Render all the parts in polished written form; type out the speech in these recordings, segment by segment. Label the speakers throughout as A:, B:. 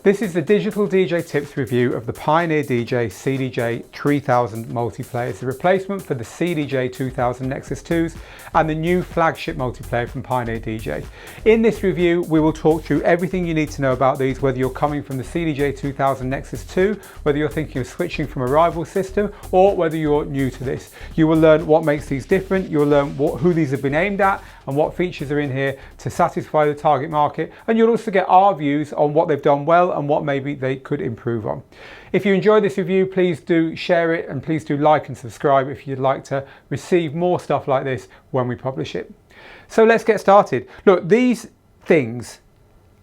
A: This is the digital DJ tips review of the Pioneer DJ CDJ-3000 multiplayer. It's a replacement for the CDJ-3000 Nexus 2s and the new flagship multiplayer from Pioneer DJ. In this review, we will talk through everything you need to know about these, whether you're coming from the CDJ-3000 Nexus 2, whether you're thinking of switching from a rival system, or whether you're new to this. You will learn what makes these different, you'll learn who these have been aimed at, and what features are in here to satisfy the target market, and you'll also get our views on what they've done well and what maybe they could improve on. If you enjoyed this review, please do share it and please do like and subscribe if you'd like to receive more stuff like this when we publish it. So let's get started. Look, these things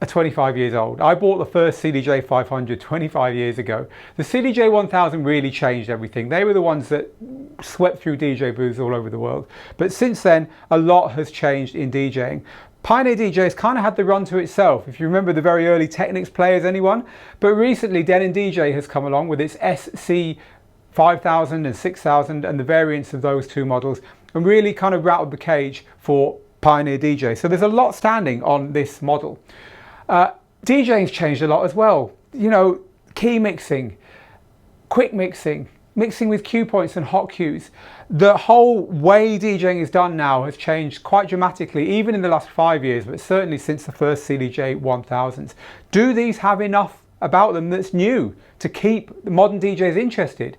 A: are 25 years old. I bought the first CDJ-500 25 years ago. The CDJ-1000 really changed everything. They were the ones that swept through DJ booths all over the world. But since then, a lot has changed in DJing. Pioneer DJ's kind of had the run to itself, if you remember the very early Technics players, anyone? But recently, DJ has come along with its SC5000 and 6000 and the variants of those two models and really kind of rattled the cage for Pioneer DJ. So there's a lot standing on this model. DJing's changed a lot as well. You know, key mixing, quick mixing, mixing with cue points and hot cues. The whole way DJing is done now has changed quite dramatically, even in the last 5 years, but certainly since the first CDJ-1000s. Do these have enough about them that's new to keep the modern DJs interested?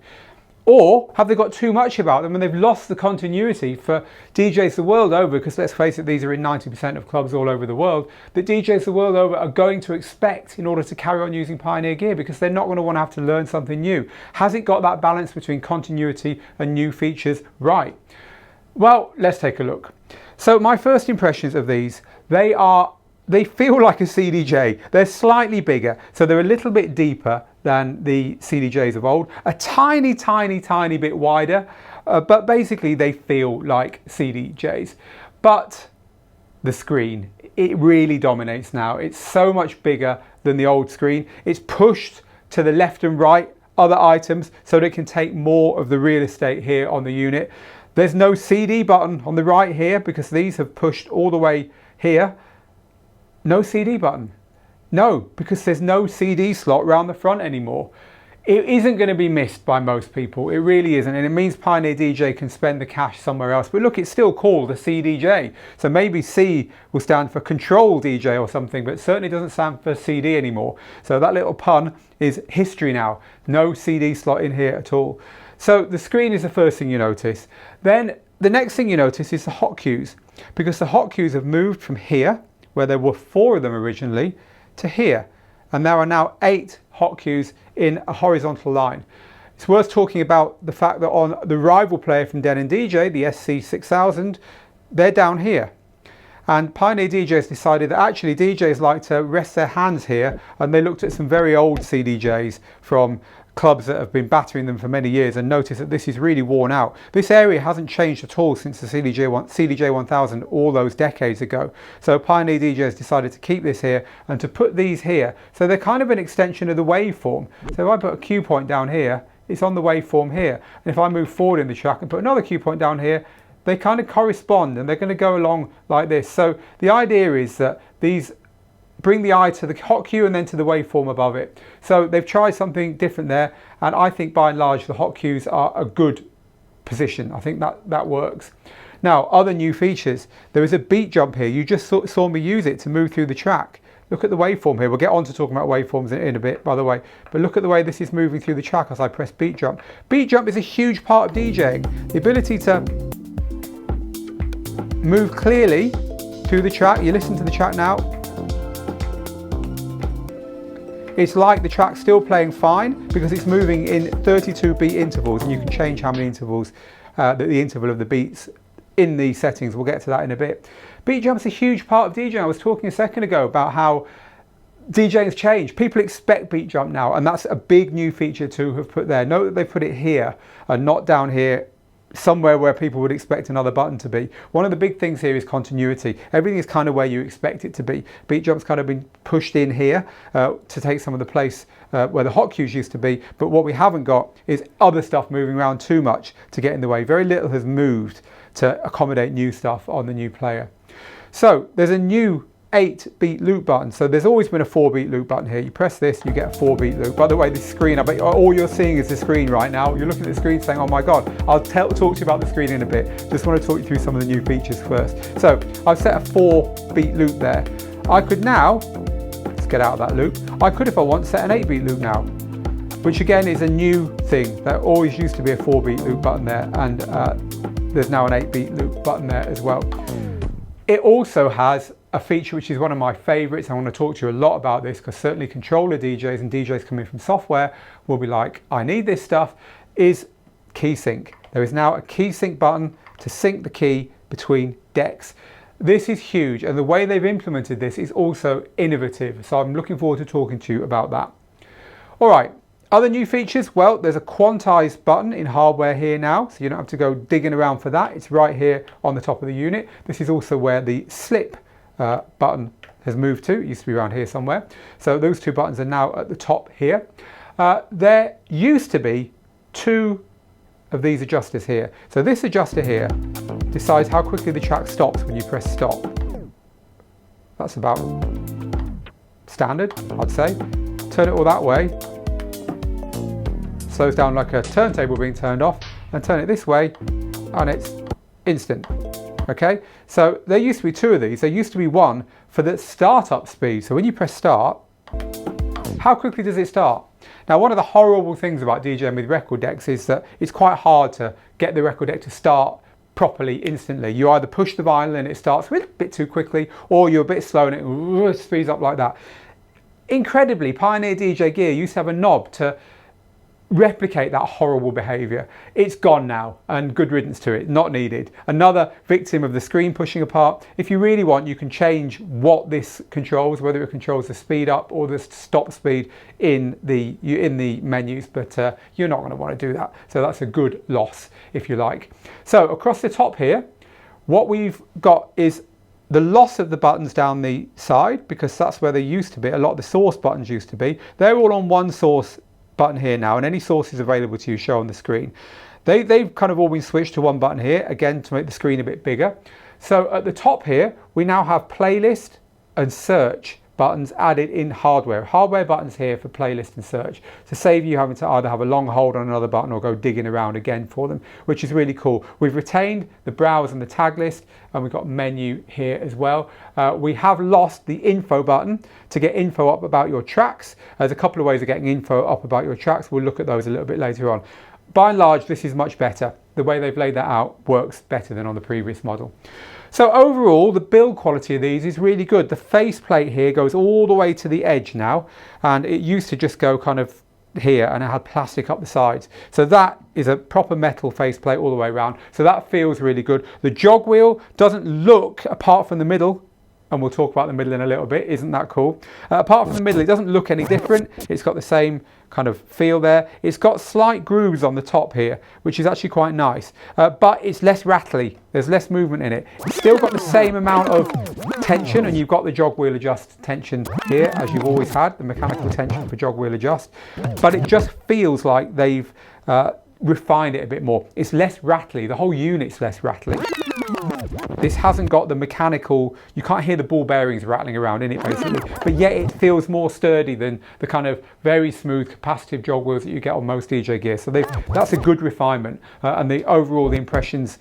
A: Or have they got too much about them and they've lost the continuity for DJs the world over? Because let's face it, these are in 90% of clubs all over the world, that DJs the world over are going to expect in order to carry on using Pioneer gear, because they're not going to want to have to learn something new. Has it got that balance between continuity and new features right? Well, let's take a look. So my first impressions of these, they feel like a CDJ. They're slightly bigger, so they're a little bit deeper than the CDJs of old, a tiny bit wider, but basically they feel like CDJs. But the screen, it really dominates now. It's so much bigger than the old screen. It's pushed to the left and right other items so that it can take more of the real estate here on the unit. There's no CD button on the right here because these have pushed all the way here. No CD button. No, because there's no CD slot around the front anymore. It isn't going to be missed by most people. It really isn't. And it means Pioneer DJ can spend the cash somewhere else. But look, it's still called a CDJ. So maybe C will stand for Control DJ or something, but it certainly doesn't stand for CD anymore. So that little pun is history now. No CD slot in here at all. So the screen is the first thing you notice. Then the next thing you notice is the hot cues, because the hot cues have moved from here, where there were 4 of them originally, to here, and there are now 8 hot cues in a horizontal line. It's worth talking about the fact that on the rival player from DJ, the SC6000, they're down here. And Pioneer DJ has decided that actually DJs like to rest their hands here, and they looked at some very old CDJs from clubs that have been battering them for many years and noticed that this is really worn out. This area hasn't changed at all since the CDJ-1000 all those decades ago. So Pioneer DJ has decided to keep this here and to put these here. So they're kind of an extension of the waveform. So if I put a cue point down here, it's on the waveform here. And if I move forward in the track and put another cue point down here, they kind of correspond and they're going to go along like this. So the idea is that these bring the eye to the hot cue and then to the waveform above it. So they've tried something different there, and I think by and large the hot cues are a good position. I think that works. Now, other new features. There is a beat jump here. You just saw me use it to move through the track. Look at the waveform here. We'll get on to talking about waveforms in a bit, by the way. But look at the way this is moving through the track as I press beat jump. Beat jump is a huge part of DJing. The ability to move clearly through the track. You listen to the track now. It's like the track's still playing fine because it's moving in 32 beat intervals, and you can change how many intervals, the interval of the beats in the settings. We'll get to that in a bit. Beat jump's a huge part of DJing. I was talking a second ago about how DJing's changed. People expect beat jump now, and that's a big new feature to have put there. Note that they put it here and not down here, somewhere where people would expect another button to be. One of the big things here is continuity. Everything is kind of where you expect it to be. Beat jump's kind of been pushed in here to take some of the place where the hot cues used to be, but what we haven't got is other stuff moving around too much to get in the way. Very little has moved to accommodate new stuff on the new player. So there's a new 8-beat loop button. So there's always been a 4-beat loop button here. You press this, you get a 4-beat loop. By the way, this screen, I bet all you're seeing is the screen right now. You're looking at the screen saying, oh my God, I'll talk to you about the screen in a bit. Just want to talk you through some of the new features first. So I've set a 4-beat loop there. I could now, let's get out of that loop. I could, if I want, set an 8-beat loop now, which again is a new thing. There always used to be a 4-beat loop button there, and there's now an 8-beat loop button there as well. It also has a feature which is one of my favorites. I want to talk to you a lot about this because certainly controller DJs and DJs coming from software will be like, I need this stuff, is key sync. There is now a key sync button to sync the key between decks. This is huge, and the way they've implemented this is also innovative. So I'm looking forward to talking to you about that. All right. Other new features, well, there's a quantized button in hardware here now, so you don't have to go digging around for that. It's right here on the top of the unit. This is also where the slip button has moved to. It used to be around here somewhere. So those two buttons are now at the top here. There used to be 2 of these adjusters here. So this adjuster here decides how quickly the track stops when you press stop. That's about standard, I'd say. Turn it all that way. Slows down like a turntable being turned off, and turn it this way and it's instant. Okay, so there used to be 2 of these. There used to be one for the startup speed. So when you press start, how quickly does it start? Now, one of the horrible things about DJing with record decks is that it's quite hard to get the record deck to start properly instantly. You either push the vinyl and it starts a bit too quickly, or you're a bit slow and it speeds up like that. Incredibly, Pioneer DJ gear used to have a knob to replicate that horrible behavior. It's gone now, and good riddance to it, not needed. Another victim of the screen pushing apart. If you really want, you can change what this controls, whether it controls the speed up or the stop speed in the menus, but you're not going to want to do that. So that's a good loss, if you like. So across the top here, what we've got is the loss of the buttons down the side, because that's where they used to be. A lot of the source buttons used to be. They're all on one source button here now, and any sources available to you show on the screen. They've kind of all been switched to one button here, again to make the screen a bit bigger. So at the top here, we now have playlist and search buttons added in hardware. Hardware buttons here for playlist and search to save you having to either have a long hold on another button or go digging around again for them, which is really cool. We've retained the browse and the tag list, and we've got menu here as well. We have lost the info button to get info up about your tracks. There's a couple of ways of getting info up about your tracks. We'll look at those a little bit later on. By and large, this is much better. The way they've laid that out works better than on the previous model. So overall, the build quality of these is really good. The faceplate here goes all the way to the edge now, and it used to just go kind of here, and it had plastic up the sides. So that is a proper metal faceplate all the way around. So that feels really good. The jog wheel doesn't look, apart from the middle, and we'll talk about the middle in a little bit, isn't that cool? Apart from the middle, it doesn't look any different. It's got the same kind of feel there. It's got slight grooves on the top here, which is actually quite nice, but it's less rattly. There's less movement in it. It's still got the same amount of tension, and you've got the jog wheel adjust tension here, as you've always had, the mechanical tension for jog wheel adjust, but it just feels like they've refined it a bit more. It's less rattly. The whole unit's less rattly. This hasn't got the mechanical, you can't hear the ball bearings rattling around in it basically, but yet it feels more sturdy than the kind of very smooth capacitive jog wheels that you get on most DJ gear. So that's a good refinement, and the impressions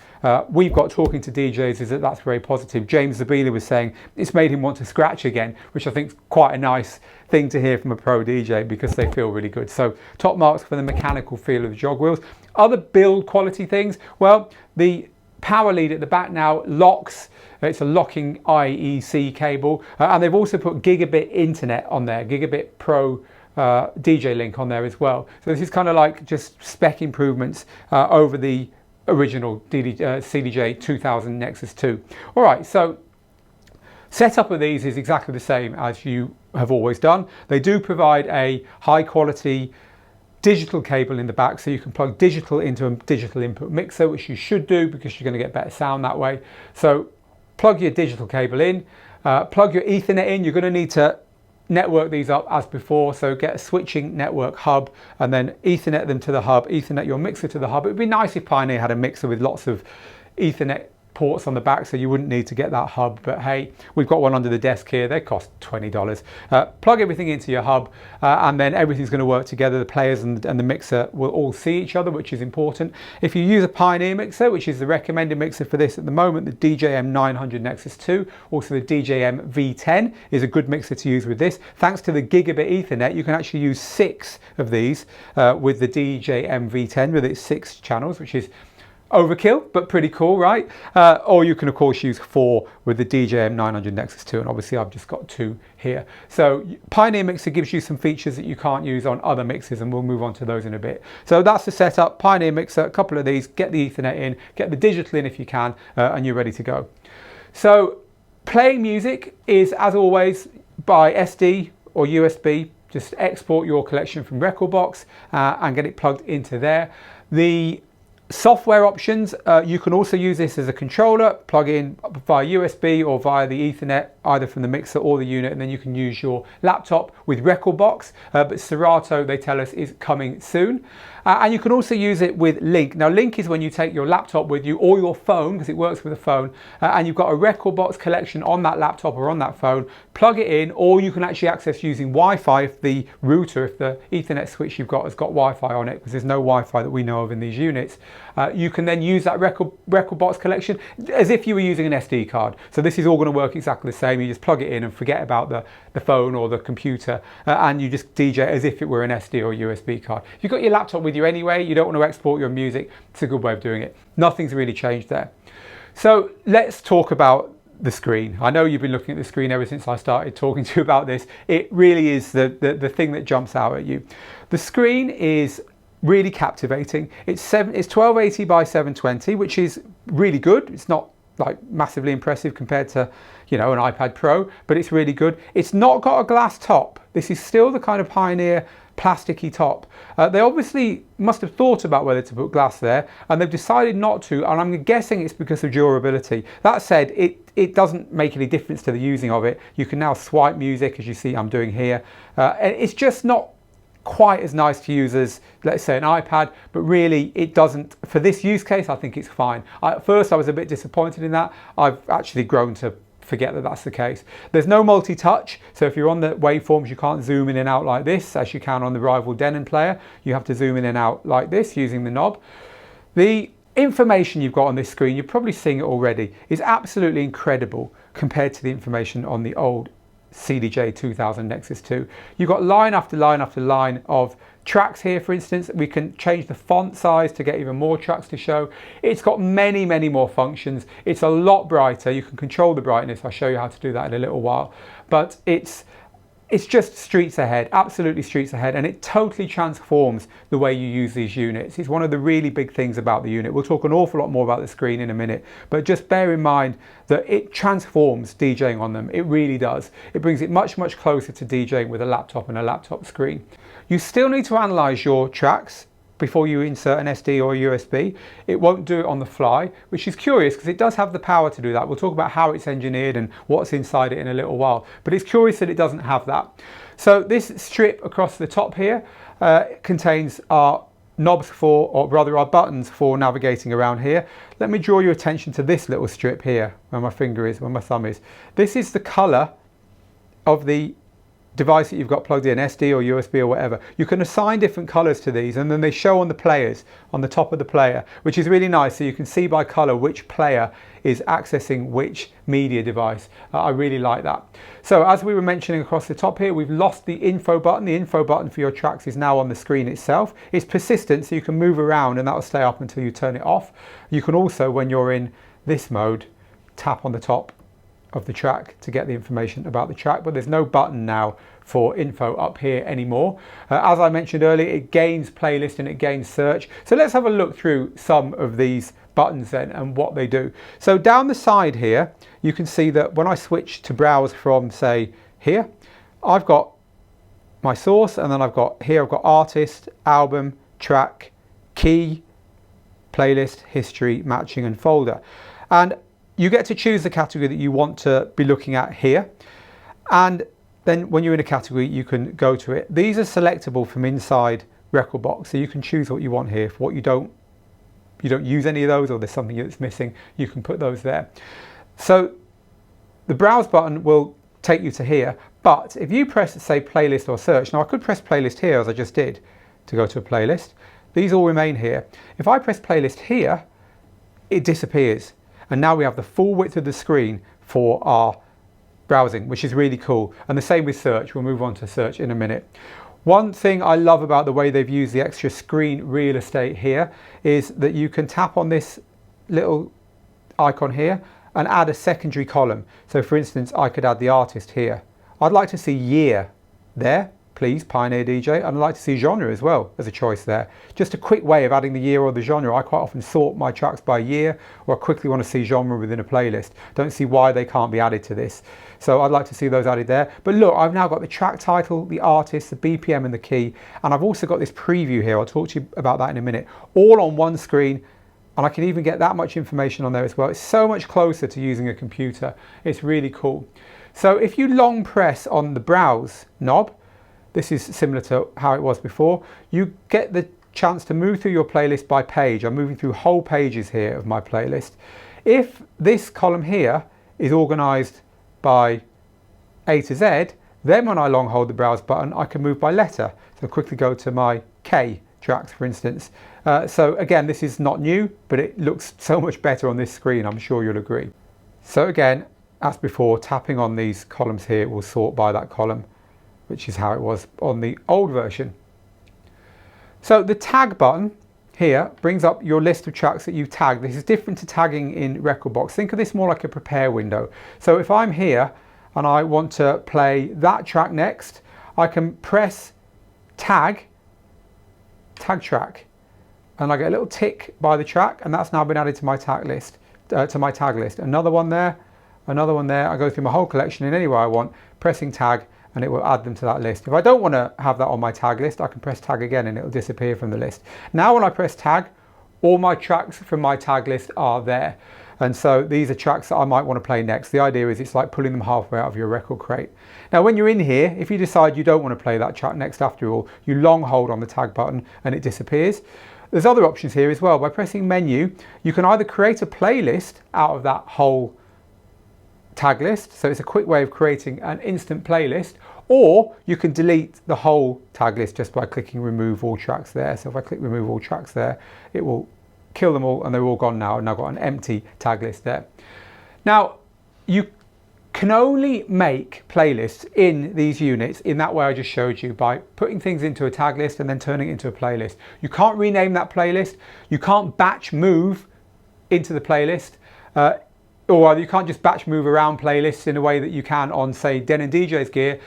A: we've got talking to DJs is that that's very positive. James Zabila was saying it's made him want to scratch again, which I think is quite a nice thing to hear from a pro DJ because they feel really good. So top marks for the mechanical feel of the jog wheels. Other build quality things, well, the power lead at the back now locks. It's a locking IEC cable, and they've also put gigabit internet on there, gigabit pro DJ link on there as well. So this is kind of like just spec improvements over the original CDJ-3000 Nexus 2. All right, so setup of these is exactly the same as you have always done. They do provide a high quality digital cable in the back, so you can plug digital into a digital input mixer, which you should do because you're going to get better sound that way. So plug your digital cable in, plug your Ethernet in. You're going to need to network these up as before, so get a switching network hub and then Ethernet them to the hub, Ethernet your mixer to the hub. It would be nice if Pioneer had a mixer with lots of Ethernet ports on the back, so you wouldn't need to get that hub, but hey, we've got one under the desk here. They cost $20. Plug everything into your hub, and then everything's going to work together. The players and the mixer will all see each other, which is important. If you use a Pioneer mixer, which is the recommended mixer for this at the moment, the DJM-900 Nexus 2, also the DJM V10 is a good mixer to use with this. Thanks to the gigabit Ethernet, you can actually use 6 of these with the DJM V10 with its 6 channels, which is overkill, but pretty cool, right? Or you can of course use 4 with the DJM-900 Nexus 2, and obviously I've just got 2 here. So Pioneer mixer gives you some features that you can't use on other mixers, and we'll move on to those in a bit. So that's the setup. Pioneer mixer, a couple of these, get the Ethernet in, get the digital in if you can, and you're ready to go. So playing music is, as always, by SD or USB. Just export your collection from Rekordbox and get it plugged into there. The software options, you can also use this as a controller, plug in via USB or via the Ethernet, either from the mixer or the unit, and then you can use your laptop with Rekordbox, but Serato, they tell us, is coming soon. And you can also use it with Link. Now Link is when you take your laptop with you or your phone, because it works with a phone, and you've got a Rekordbox collection on that laptop or on that phone, plug it in, or you can actually access using Wi-Fi if the router, if the Ethernet switch you've got has got Wi-Fi on it, because there's no Wi-Fi that we know of in these units. You can then use that Rekordbox collection as if you were using an SD card. So this is all going to work exactly the same. You just plug it in and forget about the phone or the computer, and you just DJ as if it were an SD or USB card. If you've got your laptop with you anyway, you don't want to export your music, it's a good way of doing it. Nothing's really changed there. So let's talk about the screen. I know you've been looking at the screen ever since I started talking to you about this. It really is the thing that jumps out at you. The screen is really captivating. It's 1280 by 720, which is really good. It's not like massively impressive compared to, you know, an iPad Pro, but it's really good. It's not got a glass top. This is still the kind of Pioneer plasticky top. They obviously must have thought about whether to put glass there, and they've decided not to, and I'm guessing it's because of durability. That said, it doesn't make any difference to the using of it. You can now swipe music, as you see I'm doing here. It's just not quite as nice to use as, let's say, an iPad, but really it doesn't, for this use case, I think it's fine. At first I was a bit disappointed in that. I've actually grown to forget that that's the case. There's no multi-touch, so if you're on the Waveforms, you can't zoom in and out like this, as you can on the rival Denon player. You have to zoom in and out like this using the knob. The information you've got on this screen, you're probably seeing it already, is absolutely incredible compared to the information on the old CDJ-3000 Nexus 2. You've got line after line after line of tracks here, for instance. We can change the font size to get even more tracks to show. It's got many, many more functions. It's a lot brighter. You can control the brightness. I'll show you how to do that in a little while. But it's just streets ahead, absolutely streets ahead, and it totally transforms the way you use these units. It's one of the really big things about the unit. We'll talk an awful lot more about the screen in a minute, but just bear in mind that it transforms DJing on them. It really does. It brings it much, much closer to DJing with a laptop and a laptop screen. You still need to analyze your tracks before you insert an SD or a USB. It won't do it on the fly, which is curious because it does have the power to do that. We'll talk about how it's engineered and what's inside it in a little while, but it's curious that it doesn't have that. So this strip across the top here contains our knobs for, or rather our buttons for navigating around here. Let me draw your attention to this little strip here, where my finger is, where my thumb is. This is the color of the device that you've got plugged in, SD or USB or whatever. You can assign different colors to these, and then they show on the players, on the top of the player, which is really nice. So you can see by color which player is accessing which media device. I really like that. So as we were mentioning across the top here, we've lost the info button. The info button for your tracks is now on the screen itself. It's persistent, so you can move around and that will stay up until you turn it off. You can also, when you're in this mode, tap on the top of the track to get the information about the track, but there's no button now for info up here anymore. As I mentioned earlier, it gains playlist and it gains search. So let's have a look through some of these buttons then and what they do. So down the side here, you can see that when I switch to browse from, say, here, I've got my source, and then I've got artist, album, track, key, playlist, history, matching, and folder. And you get to choose the category that you want to be looking at here, and then when you're in a category you can go to it. These are selectable from inside Rekordbox, so you can choose what you want here. For what you don't you don't use any of those, or there's something that's missing, you can put those there. So the browse button will take you to here, but if you press, say, playlist or search, now I could press playlist here as I just did to go to a playlist. These all remain here. If I press playlist here, it disappears. And now we have the full width of the screen for our browsing, which is really cool. And the same with search. We'll move on to search in a minute. One thing I love about the way they've used the extra screen real estate here is that you can tap on this little icon here and add a secondary column. So for instance, I could add the artist here. I'd like to see year there, please, Pioneer DJ, and I'd like to see genre as well as a choice there. Just a quick way of adding the year or the genre. I quite often sort my tracks by year, or I quickly want to see genre within a playlist. Don't see why they can't be added to this. So I'd like to see those added there. But look, I've now got the track title, the artist, the BPM and the key, and I've also got this preview here. I'll talk to you about that in a minute, all on one screen. And I can even get that much information on there as well. It's so much closer to using a computer. It's really cool. So if you long press on the browse knob, this is similar to how it was before, you get the chance to move through your playlist by page. I'm moving through whole pages here of my playlist. If this column here is organized by A to Z, then when I long hold the browse button, I can move by letter. So quickly go to my K tracks, for instance. So again, this is not new, but it looks so much better on this screen, I'm sure you'll agree. So again, as before, tapping on these columns here will sort by that column, which is how it was on the old version. So the tag button here brings up your list of tracks that you've tagged. This is different to tagging in Rekordbox. Think of this more like a prepare window. So if I'm here and I want to play that track next, I can press tag track, and I get a little tick by the track, and that's now been added to my tag list. Another one there, another one there. I go through my whole collection in any way I want, pressing tag, and it will add them to that list. If I don't want to have that on my tag list, I can press tag again and it will disappear from the list. Now when I press tag, all my tracks from my tag list are there. And so these are tracks that I might want to play next. The idea is it's like pulling them halfway out of your record crate. Now when you're in here, if you decide you don't want to play that track next after all, you long hold on the tag button and it disappears. There's other options here as well. By pressing menu, you can either create a playlist out of that whole tag list, so it's a quick way of creating an instant playlist, or you can delete the whole tag list just by clicking remove all tracks there. So if I click remove all tracks there, it will kill them all and they're all gone now, and I've got an empty tag list there. Now you can only make playlists in these units in that way I just showed you, by putting things into a tag list and then turning it into a playlist. You can't rename that playlist, you can't batch move into the playlist, or you can't just batch move around playlists in a way that you can on, say, Den and DJ's gear.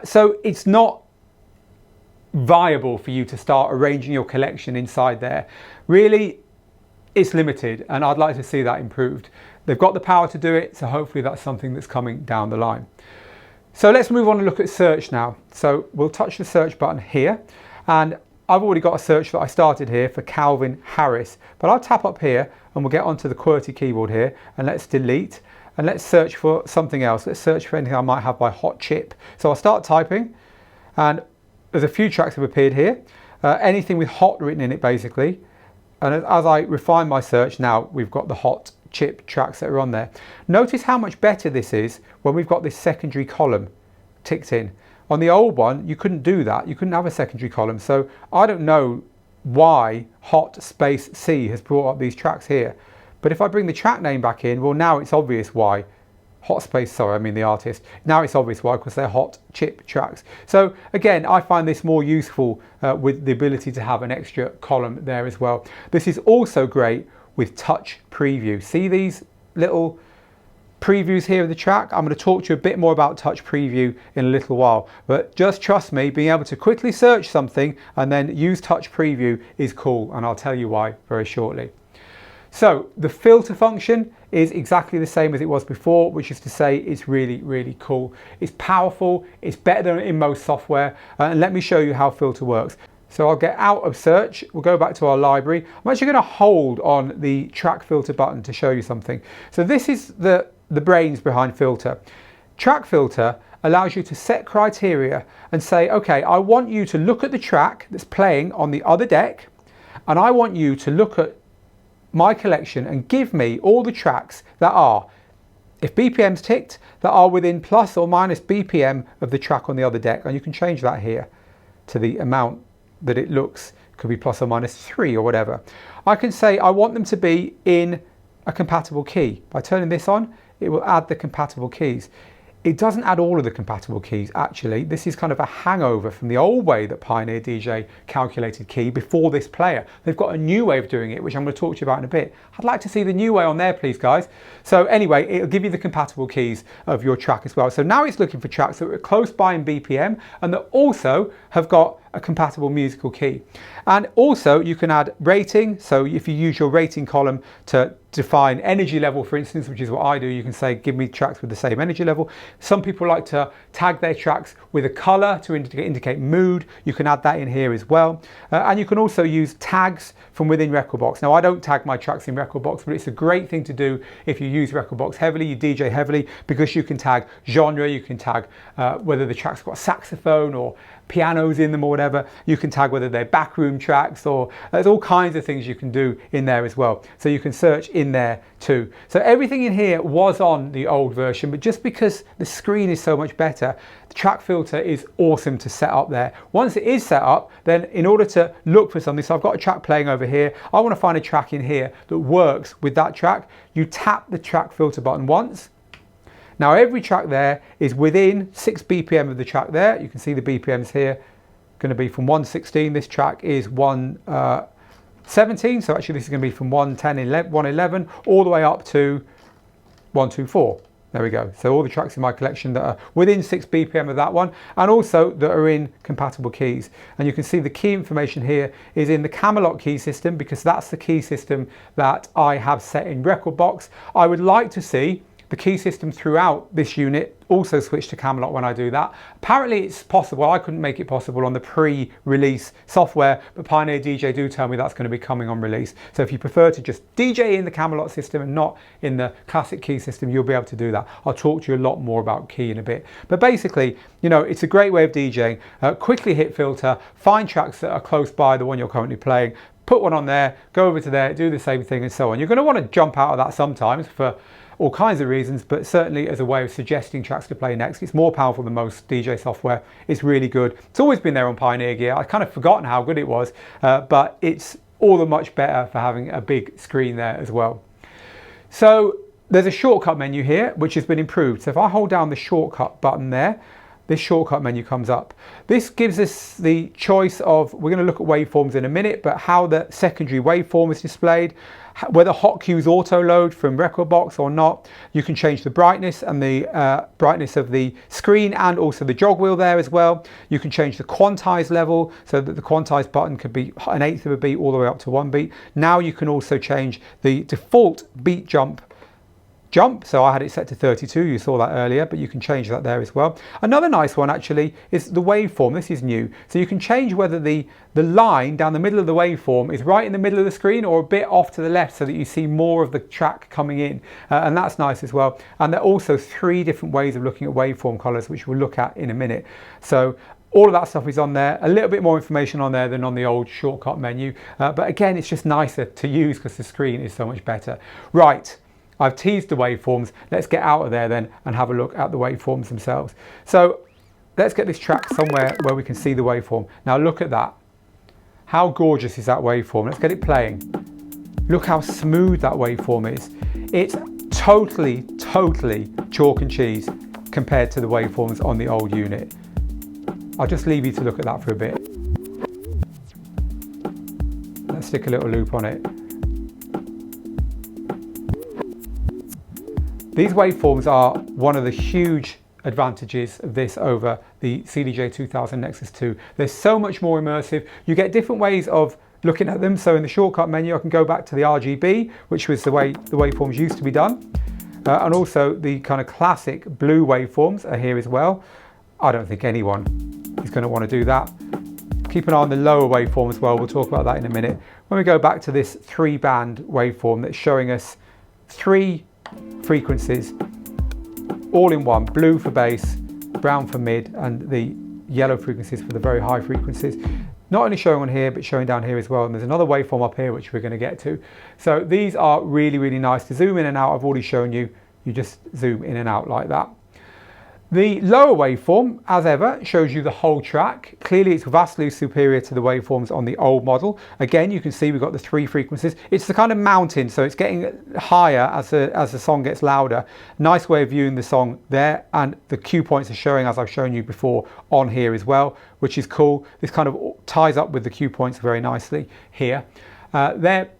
A: So it's not viable for you to start arranging your collection inside there. Really, it's limited, and I'd like to see that improved. They've got the power to do it, so hopefully that's something that's coming down the line. So let's move on and look at search now. So we'll touch the search button here, and I've already got a search that I started here for Calvin Harris, but I'll tap up here and we'll get onto the QWERTY keyboard here, and let's delete, and let's search for something else. Let's search for anything I might have by hot chip. So I'll start typing, and there's a few tracks have appeared here, anything with hot written in it basically. And as I refine my search now, we've got the hot chip tracks that are on there. Notice how much better this is when we've got this secondary column ticked in. On the old one, you couldn't do that. You couldn't have a secondary column. So I don't know why hot space C has brought up these tracks here. But if I bring the track name back in, well, now it's obvious why. Hot space, sorry, I mean the artist. Now it's obvious why, because they're hot chip tracks. So again, I find this more useful with the ability to have an extra column there as well. This is also great with touch preview. See these little previews here of the track? I'm going to talk to you a bit more about touch preview in a little while, but just trust me, being able to quickly search something and then use touch preview is cool, and I'll tell you why very shortly. So the filter function is exactly the same as it was before, which is to say it's really, really cool. It's powerful, it's better than in most software, and let me show you how filter works. So I'll get out of search, we'll go back to our library. I'm actually going to hold on the track filter button to show you something. So this is the brains behind filter. Track filter allows you to set criteria and say, okay, I want you to look at the track that's playing on the other deck, and I want you to look at my collection and give me all the tracks that are, if BPM's ticked, that are within plus or minus BPM of the track on the other deck. And you can change that here to the amount that it looks, could be plus or minus 3 or whatever. I can say I want them to be in a compatible key. By turning this on, it will add the compatible keys. It doesn't add all of the compatible keys, actually. This is kind of a hangover from the old way that Pioneer DJ calculated key before this player. They've got a new way of doing it, which I'm going to talk to you about in a bit. I'd like to see the new way on there, please, guys. So anyway, it'll give you the compatible keys of your track as well. So now it's looking for tracks that are close by in BPM and that also have got a compatible musical key. And also you can add rating. So if you use your rating column to define energy level, for instance, which is what I do, you can say, give me tracks with the same energy level. Some people like to tag their tracks with a color to indicate mood. You can add that in here as well. And you can also use tags from within Rekordbox. Now, I don't tag my tracks in Rekordbox, but it's a great thing to do if you use Rekordbox heavily, you DJ heavily, because you can tag genre, you can tag whether the track's got saxophone or pianos in them or whatever. You can tag whether they're backroom tracks, or there's all kinds of things you can do in there as well. So you can search in there too. So everything in here was on the old version, but just because the screen is so much better, the track filter is awesome to set up there. Once it is set up, then in order to look for something, so I've got a track playing over here, I want to find a track in here that works with that track. You tap the track filter button once. Now every track there is within 6 BPM of the track there. You can see the BPMs here, going to be from 116. This track is 117. So actually this is going to be from 111 all the way up to 124. There we go. So all the tracks in my collection that are within 6 BPM of that one, and also that are in compatible keys. And you can see the key information here is in the Camelot key system, because that's the key system that I have set in Rekordbox. I would like to see the key system throughout this unit also switch to Camelot when I do that. Apparently it's possible. I couldn't make it possible on the pre-release software, but Pioneer DJ do tell me that's going to be coming on release. So if you prefer to just DJ in the Camelot system and not in the classic key system, you'll be able to do that. I'll talk to you a lot more about key in a bit. But basically, you know, it's a great way of DJing. Quickly hit filter, find tracks that are close by the one you're currently playing, put one on there, go over to there, do the same thing and so on. You're going to want to jump out of that sometimes for all kinds of reasons, but certainly as a way of suggesting tracks to play next. It's more powerful than most DJ software. It's really good. It's always been there on Pioneer gear. I've kind of forgotten how good it was, but it's all the much better for having a big screen there as well. So there's a shortcut menu here, which has been improved. So if I hold down the shortcut button there, this shortcut menu comes up. This gives us the choice of, we're going to look at waveforms in a minute, but how the secondary waveform is displayed, whether hot cues auto load from Rekordbox or not. You can change the brightness and the brightness of the screen and also the jog wheel there as well. You can change the quantize level so that the quantize button could be 1/8 of a beat all the way up to 1 beat. Now you can also change the default beat jump. So I had it set to 32, you saw that earlier, but you can change that there as well. Another nice one actually is the waveform. This is new. So you can change whether the line down the middle of the waveform is right in the middle of the screen or a bit off to the left so that you see more of the track coming in. And that's nice as well. And there are also 3 different ways of looking at waveform colors, which we'll look at in a minute. So all of that stuff is on there. A little bit more information on there than on the old shortcut menu. But again, it's just nicer to use because the screen is so much better. Right. I've teased the waveforms. Let's get out of there then and have a look at the waveforms themselves. So let's get this track somewhere where we can see the waveform. Now look at that. How gorgeous is that waveform? Let's get it playing. Look how smooth that waveform is. It's totally chalk and cheese compared to the waveforms on the old unit. I'll just leave you to look at that for a bit. Let's stick a little loop on it. These waveforms are one of the huge advantages of this over the CDJ-3000 Nexus 2. They're so much more immersive. You get different ways of looking at them. So in the shortcut menu, I can go back to the RGB, which was the way the waveforms used to be done. And also the kind of classic blue waveforms are here as well. I don't think anyone is going to want to do that. Keep an eye on the lower waveform as well. We'll talk about that in a minute. When we go back to this 3-band waveform that's showing us 3 frequencies all in one, blue for bass, brown for mid, and the yellow frequencies for the very high frequencies. not only showing on here, but showing down here as well. And there's another waveform up here, which we're going to get to. So these are really, really nice to zoom in and out. I've already shown you, you just zoom in and out like that. The lower waveform, as ever, shows you the whole track. Clearly it's vastly superior to the waveforms on the old model. Again, you can see we've got the 3 frequencies. It's the kind of mountain, so it's getting higher as the song gets louder. Nice way of viewing the song there, and the cue points are showing, as I've shown you before, on here as well, which is cool. This kind of ties up with the cue points very nicely here. They're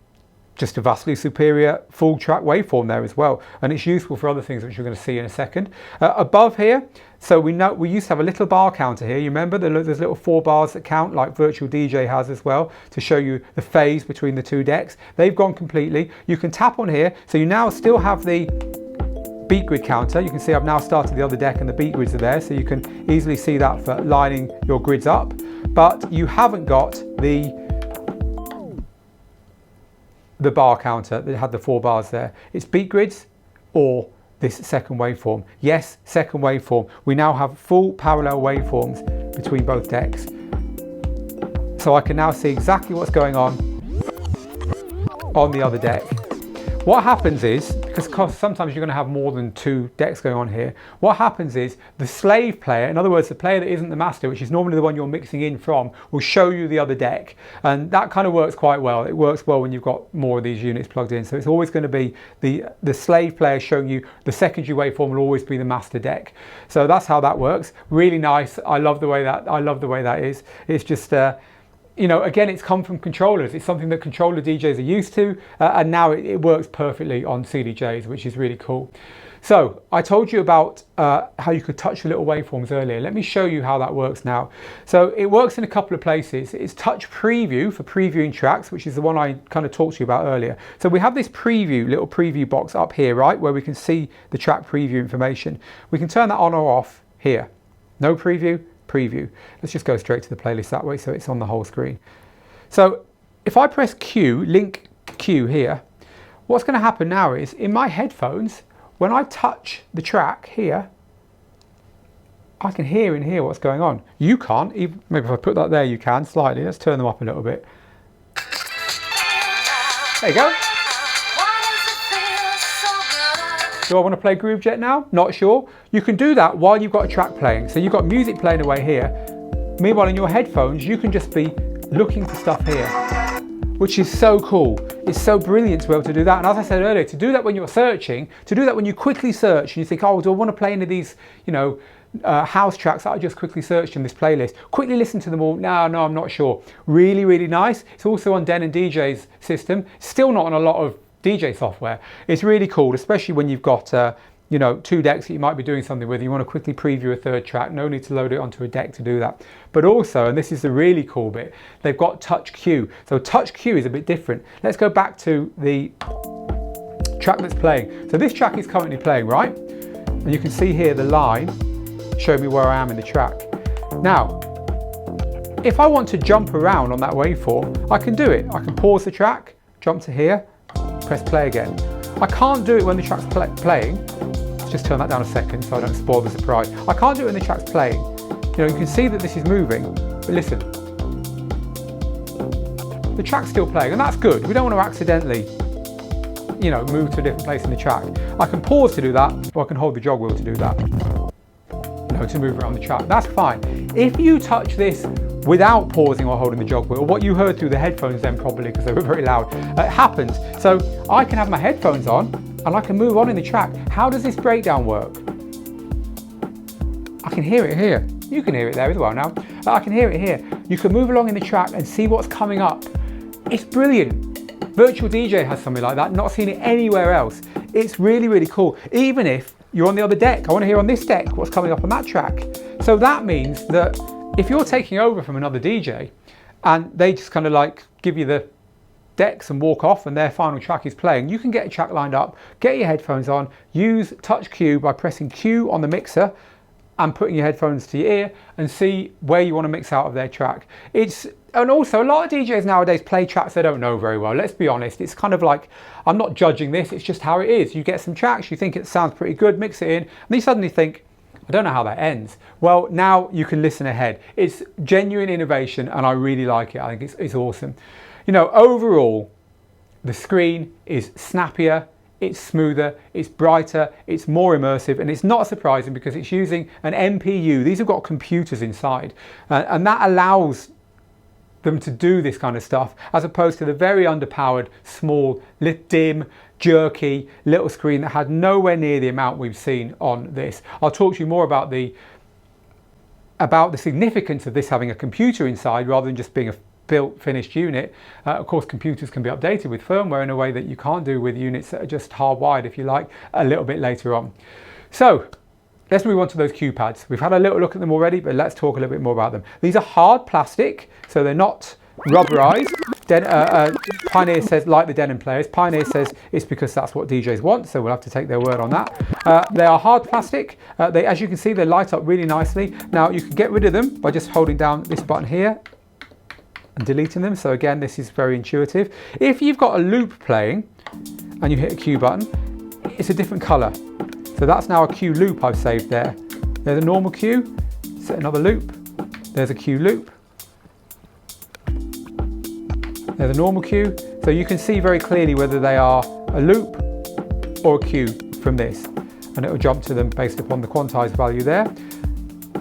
A: just a vastly superior full track waveform there as well, and it's useful for other things which we're going to see in a second. Above here, so we know we used to have a little bar counter here. You remember there's little 4 bars that count, like Virtual DJ has as well, to show you the phase between the 2 decks. They've gone completely. You can tap on here, so you now still have the beat grid counter. You can see I've now started the other deck and the beat grids are there, so you can easily see that for lining your grids up, but you haven't got the bar counter that had the 4 bars there. It's beat grids or this second waveform. Yes, second waveform. We now have full parallel waveforms between both decks. So I can now see exactly what's going on the other deck. What happens is, because sometimes you're going to have more than 2 decks going on here, what happens is the slave player, in other words the player that isn't the master, which is normally the one you're mixing in from, will show you the other deck, and that kind of works quite well. It works well when you've got more of these units plugged in, so it's always going to be the slave player showing you. The secondary waveform will always be the master deck. So that's how that works. Really nice. I love the way that is. It's just you know, again, it's come from controllers. It's something that controller DJs are used to, and now it works perfectly on CDJs, which is really cool. So I told you about how you could touch the little waveforms earlier. Let me show you how that works now. So it works in a couple of places. It's touch preview for previewing tracks, which is the one I kind of talked to you about earlier. So we have this little preview box up here, right, where we can see the track preview information. We can turn that on or off here. No preview. Preview. Let's just go straight to the playlist that way, so it's on the whole screen. So if I press Q, link Q here, what's going to happen now is in my headphones, when I touch the track here, I can hear in here what's going on. You can't. Even, maybe if I put that there, you can slightly. Let's turn them up a little bit. There you go. Do I want to play Groove Jet now? Not sure. You can do that while you've got a track playing. So you've got music playing away here. Meanwhile, in your headphones, you can just be looking for stuff here, which is so cool. It's so brilliant to be able to do that. And as I said earlier, to do that when you're searching, to do that when you quickly search and you think, oh, do I want to play any of these, you know, house tracks that I just quickly searched in this playlist? Quickly listen to them all. No, I'm not sure. Really, really nice. It's also on Den and DJ's system. Still not on a lot of DJ software. It's really cool, especially when you've got you know, 2 decks that you might be doing something with. You want to quickly preview a 3rd track. No need to load it onto a deck to do that. But also, and this is the really cool bit, they've got touch cue. So touch cue is a bit different. Let's go back to the track that's playing. So this track is currently playing, right? And you can see here the line showing me where I am in the track. Now, if I want to jump around on that waveform, I can do it. I can pause the track, jump to here, press play again. I can't do it when the track's playing. Let's just turn that down a second so I don't spoil the surprise. I can't do it when the track's playing. You know, you can see that this is moving, but listen. The track's still playing, and that's good. We don't want to accidentally, you know, move to a different place in the track. I can pause to do that, or I can hold the jog wheel to do that. You know, to move around the track. That's fine. If you touch this without pausing or holding the jog wheel, what you heard through the headphones then probably, because they were very loud, it happens. So I can have my headphones on and I can move on in the track. How does this breakdown work? I can hear it here. You can hear it there as well now. I can hear it here. You can move along in the track and see what's coming up. It's brilliant. Virtual DJ has something like that, not seen it anywhere else. It's really, really cool. Even if you're on the other deck, I want to hear on this deck what's coming up on that track. So that means that if you're taking over from another DJ and they just kind of like give you the decks and walk off and their final track is playing, you can get a track lined up, get your headphones on, use touch cue by pressing Q on the mixer and putting your headphones to your ear and see where you want to mix out of their track. And also a lot of DJs nowadays play tracks they don't know very well. Let's be honest. It's kind of like, I'm not judging this, it's just how it is. You get some tracks, you think it sounds pretty good, mix it in, and you suddenly think, I I don't know how that ends. Well, now you can listen ahead. It's genuine innovation and I really like it. I think it's awesome. You know, overall, the screen is snappier, it's smoother, it's brighter, it's more immersive, and it's not surprising because it's using an MPU. These have got computers inside, and that allows them to do this kind of stuff as opposed to the very underpowered, small, dim, jerky little screen that had nowhere near the amount we've seen on this. I'll talk to you more about the significance of this having a computer inside rather than just being a built finished unit. Of course, computers can be updated with firmware in a way that you can't do with units that are just hardwired, if you like, a little bit later on. So let's move on to those cue pads. We've had a little look at them already, but let's talk a little bit more about them. These are hard plastic, so they're not rubberized. Pioneer says, like the denim players, Pioneer says it's because that's what DJs want, so we'll have to take their word on that. They are hard plastic. As you can see, they light up really nicely. Now you can get rid of them by just holding down this button here and deleting them. So again, this is very intuitive. If you've got a loop playing and you hit a cue button, it's a different color. So that's now a cue loop I've saved there. There's a normal cue, set another loop. There's a cue loop. There's a normal cue. So you can see very clearly whether they are a loop or a cue from this. And it will jump to them based upon the quantized value there.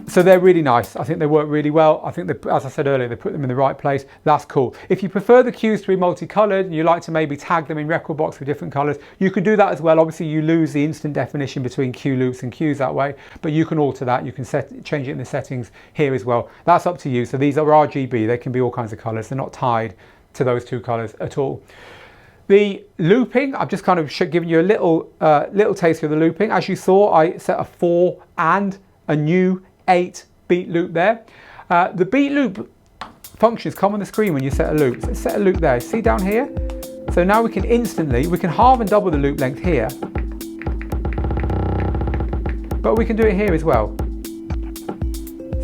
A: So they're really nice. I think they work really well. I think, as I said earlier, they put them in the right place. That's cool. If you prefer the cues to be multicolored and you like to maybe tag them in rekordbox with different colors, you can do that as well. Obviously, you lose the instant definition between cue loops and cues that way, but you can alter that. You can change it in the settings here as well. That's up to you. So these are RGB. They can be all kinds of colors. They're not tied to those two colors at all. The looping, I've just kind of given you a little taste of the looping. As you saw, I set a 4 and a new 8 beat loop there. The beat loop functions come on the screen when you set a loop. So set a loop there. See down here? So now we can halve and double the loop length here. But we can do it here as well.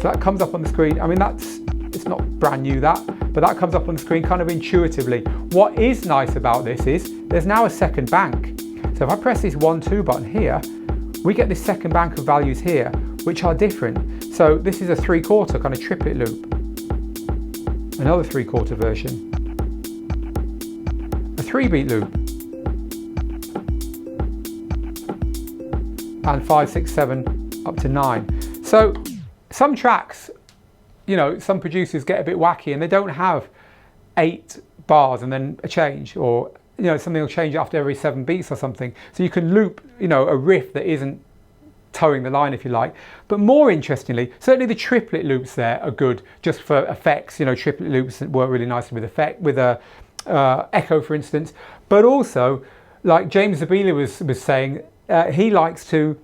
A: So that comes up on the screen. I mean, it's not brand new but that comes up on the screen kind of intuitively. What is nice about this is there's now a second bank. So if I press this 1, 2 button here, we get this second bank of values here, which are different. So this is a 3/4 kind of triplet loop. Another 3/4 version. A 3-beat loop. And 5, 6, 7, up to 9. So some tracks, you know, some producers get a bit wacky and they don't have 8 bars and then a change, or, you know, something will change after every 7 beats or something. So you can loop, you know, a riff that isn't towing the line, if you like. But more interestingly, certainly the triplet loops there are good just for effects. You know, triplet loops work really nicely with a echo, for instance. But also, like James Zabila was saying, he likes to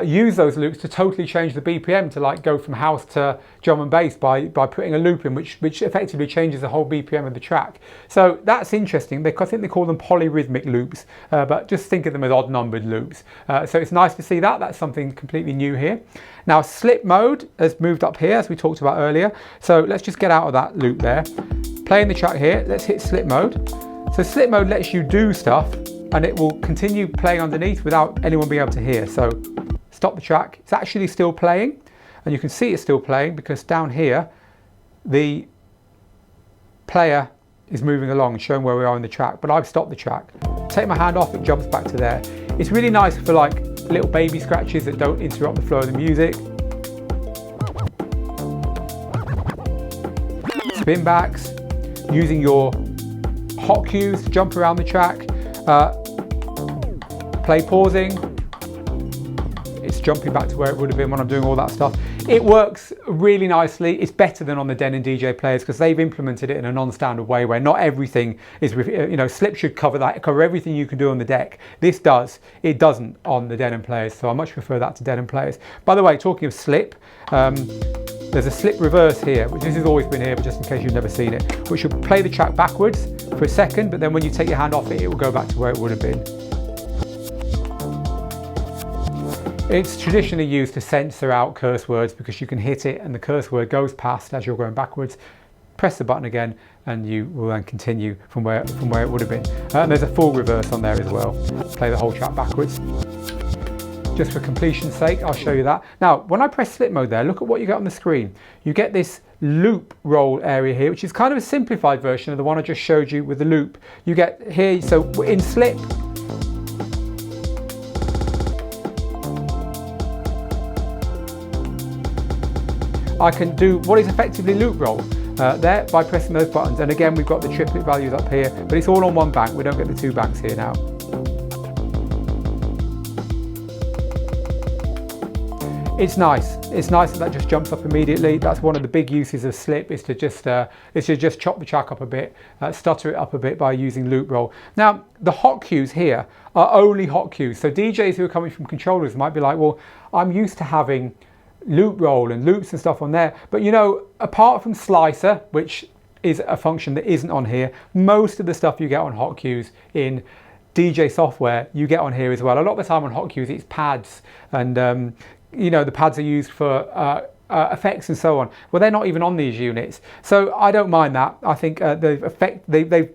A: use those loops to totally change the BPM, to like go from house to drum and bass by putting a loop in, which effectively changes the whole BPM of the track. So that's interesting. I think they call them polyrhythmic loops, but just think of them as odd numbered loops. So it's nice to see that. That's something completely new here. Now slip mode has moved up here, as we talked about earlier. So let's just get out of that loop there. Playing the track here, let's hit slip mode. So slip mode lets you do stuff and it will continue playing underneath without anyone being able to hear. So stop the track, it's actually still playing, and you can see it's still playing because down here the player is moving along and showing where we are in the track, but I've stopped the track. Take my hand off, it jumps back to there. It's really nice for like little baby scratches that don't interrupt the flow of the music. Spin backs, using your hot cues to jump around the track. Play pausing, it's jumping back to where it would have been when I'm doing all that stuff. It works really nicely. It's better than on the denim DJ players because they've implemented it in a non-standard way where not everything is, you know, slip should cover everything you can do on the deck. This does. It doesn't on the denim players, so I much prefer that to denim players. By the way, talking of slip, there's a slip reverse here, which this has always been here, but just in case you've never seen it, which will play the track backwards for a second, but then when you take your hand off it, it will go back to where it would have been. It's traditionally used to censor out curse words because you can hit it and the curse word goes past as you're going backwards. Press the button again and you will then continue from where it would have been. And there's a full reverse on there as well. Play the whole track backwards. just for completion's sake, I'll show you that. Now, when I press slip mode there, look at what you get on the screen. You get this loop roll area here, which is kind of a simplified version of the one I just showed you with the loop. You get here, so in slip, I can do what is effectively loop roll there by pressing those buttons. And again, we've got the triplet values up here, but it's all on one bank. We don't get the two banks here now. It's nice. It's nice that just jumps up immediately. That's one of the big uses of slip, is to just chop the track up a bit, stutter it up a bit by using loop roll. Now, the hot cues here are only hot cues. So DJs who are coming from controllers might be like, well, I'm used to having loop roll and loops and stuff on there. But you know, apart from slicer, which is a function that isn't on here, most of the stuff you get on hot cues in DJ software, you get on here as well. A lot of the time on hot cues, it's pads, and you know, the pads are used for effects and so on. Well, they're not even on these units, so I don't mind that. I think they've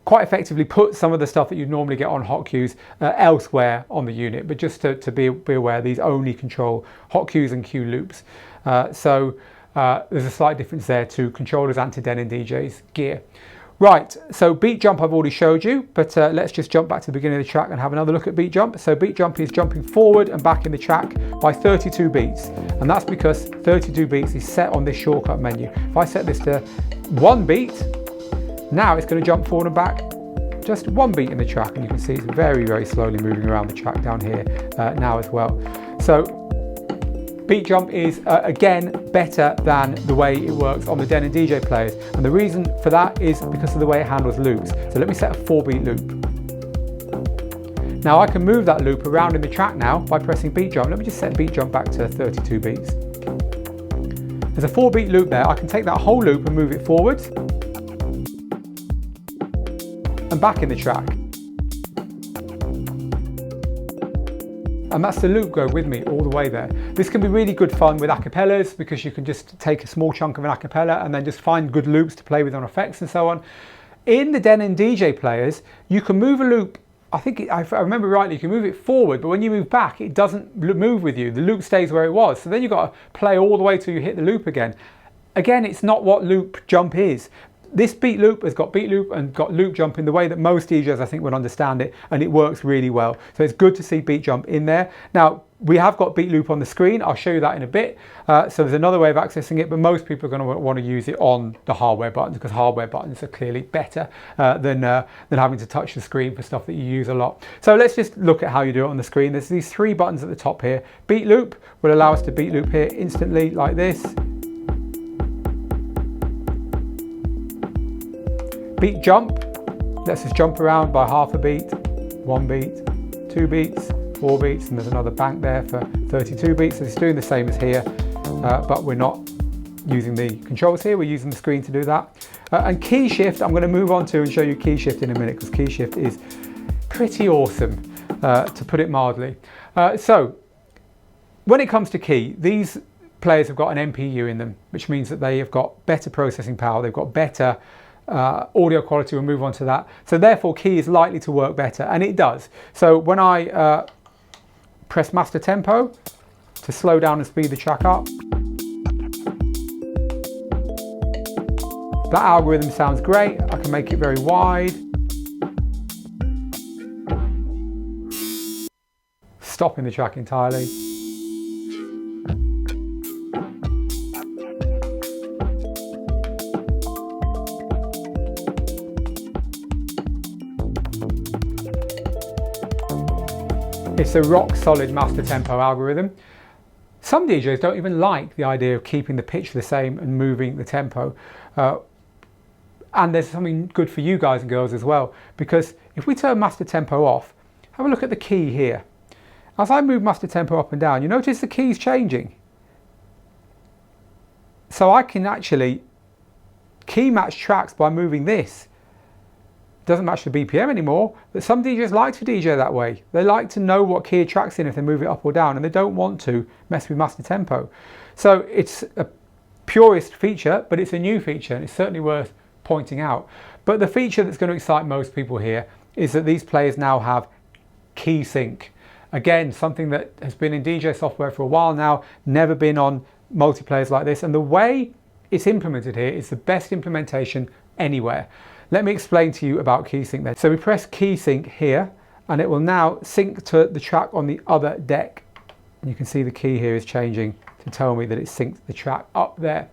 A: quite effectively put some of the stuff that you'd normally get on hot cues elsewhere on the unit, but just to be aware, these only control hot cues and cue loops. So there's a slight difference there to controllers and to Denon DJ's gear. Right, so beat jump I've already showed you, but let's just jump back to the beginning of the track and have another look at beat jump. So beat jump is jumping forward and back in the track by 32 beats, and that's because 32 beats is set on this shortcut menu. If I set this to 1 beat, now it's going to jump forward and back just 1 beat in the track, and you can see it's very, very slowly moving around the track down here now as well. So beat jump is again better than the way it works on the Denon DJ players, and the reason for that is because of the way it handles loops. So let me set a 4-beat loop. Now I can move that loop around in the track now by pressing beat jump. Let me just set beat jump back to 32 beats. There's a 4-beat loop there. I can take that whole loop and move it forwards and back in the track. And that's the loop go with me all the way there. This can be really good fun with acapellas, because you can just take a small chunk of an acapella and then just find good loops to play with on effects and so on. In the Denon DJ players, you can move a loop, I think, if I remember rightly, you can move it forward, but when you move back, it doesn't move with you. The loop stays where it was. So then you've got to play all the way till you hit the loop again. Again, it's not what loop jump is. This beat loop has got beat loop and got loop jump in the way that most DJs I think would understand it, and it works really well. So it's good to see beat jump in there. Now we have got beat loop on the screen. I'll show you that in a bit. So there's another way of accessing it, but most people are going to want to use it on the hardware buttons, because hardware buttons are clearly better than having to touch the screen for stuff that you use a lot. So let's just look at how you do it on the screen. There's these 3 buttons at the top here. Beat loop will allow us to beat loop here instantly like this. Beat jump lets us jump around by half a beat, 1 beat, 2 beats, 4 beats, and there's another bank there for 32 beats. So it's doing the same as here, but we're not using the controls here, we're using the screen to do that. And key shift, I'm going to move on to and show you key shift in a minute, because key shift is pretty awesome, to put it mildly. So when it comes to key, these players have got an MPU in them, which means that they have got better processing power, they've got better audio quality. We'll move on to that. So therefore key is likely to work better, and it does. So when I press master tempo to slow down and speed the track up, that algorithm sounds great. I can make it very wide, stopping the track entirely. It's a rock solid master tempo algorithm. Some DJs don't even like the idea of keeping the pitch the same and moving the tempo. And there's something good for you guys and girls as well, because if we turn master tempo off, have a look at the key here. As I move master tempo up and down, you notice the key's changing. So I can actually key match tracks by moving this. Doesn't match the BPM anymore, but some DJs like to DJ that way. They like to know what key a track's in if they move it up or down, and they don't want to mess with master tempo. So it's a purist feature, but it's a new feature, and it's certainly worth pointing out. But the feature that's going to excite most people here is that these players now have key sync. Again, something that has been in DJ software for a while now, never been on multiplayers like this, and the way it's implemented here is the best implementation anywhere. Let me explain to you about key sync then. So we press key sync here, and it will now sync to the track on the other deck. You can see the key here is changing to tell me that it's synced the track up there,